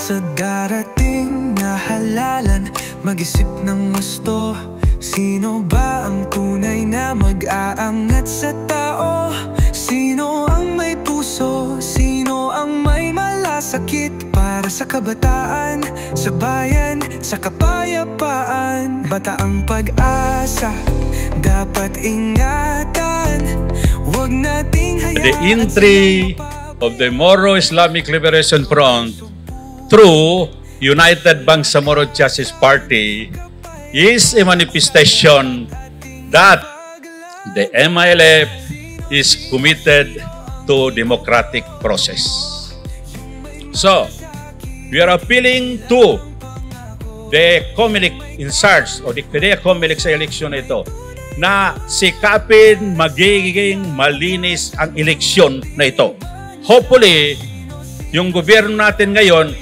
Sa darating na halalan, mag-isip ng gusto. Sino ba ang tunay na mag-aangat sa tao? Sino ang may puso? Sino ang may malasakit para sa kabataan, sa bayan, sa kapayapaan? Bataang pag-asa, dapat ingatan. Huwag nating hayaan. The entry of the Moro Islamic Liberation Front through United Bangsamoro Justice Party is a manifestation that the MILF is committed to democratic process. So, we are appealing to the COMELEC in charge o the COMELEC sa eleksyon na ito na sikapin magiging malinis ang eleksyon na ito. Hopefully, yung gobyerno natin ngayon,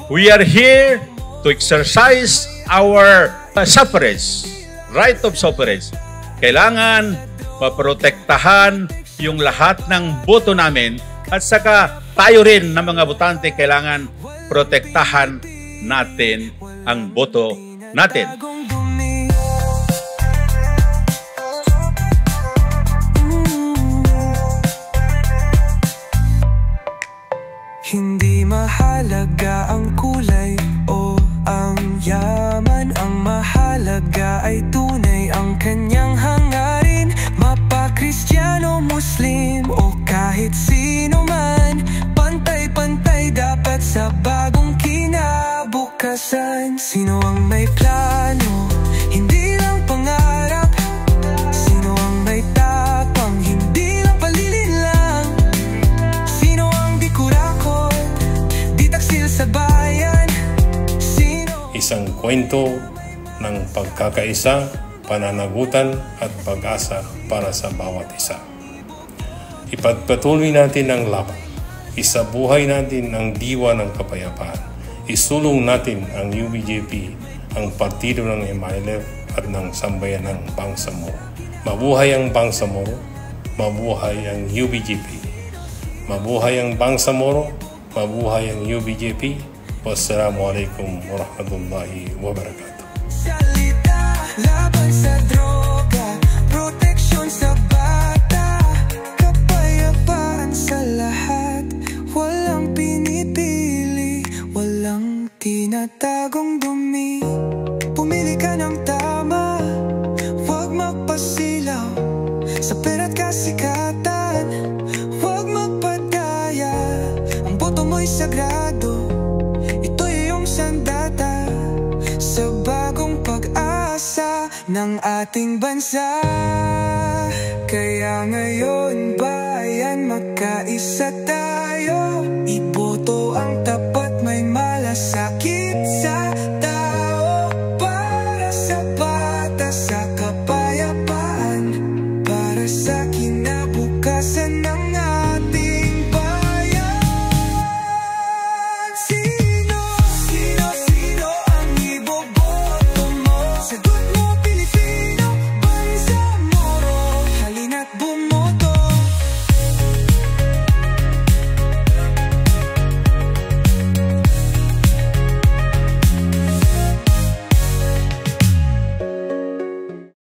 we are here to exercise our suffrage, right of suffrage. Kailangan maprotektahan yung lahat ng boto namin at saka tayo rin na mga botante kailangan protektahan natin ang boto natin. Hindi mahalaga ang kulay o ang yaman. Ang mahalaga ay tunay ang kanyang hangarin. Mapa-Kristiyano, Muslim o kahit sino man, pantay-pantay dapat sa bagong kinabukasan. Sino ang may plano, hindi lang pangarap? Sino ang may tapang, hindi lang palilin lang? Sino ang di kurakot, di taksil sa bayan? Isang kwento ng pagkakaisa, pananagutan at pag-asa para sa bawat isa. Ipagpatuloy natin ang laban. Isabuhay natin ang diwa ng kapayapaan. Isulong natin ang UBJP, ang partido ng MILF at ng sambayan ng Bangsamoro. Mabuhay ang Bangsamoro, mabuhay ang UBJP. Mabuhay ang Bangsamoro, mabuhay ang UBJP. Wassalamualaikum warahmatullahi wabarakatuh. Salita laban sa droga, proteksyon sa bata, kapayapaan sa lahat. Walang pinipili, walang tinatagong dumi. Pumili ka ng tama, huwag magpasilaw sa pera't kasikatan. Huwag magpadaya, ang boto mo'y sagrado. Sandata sa bagong pag-asa ng ating bansa. Kaya ngayon bayan, magkaisa tayo.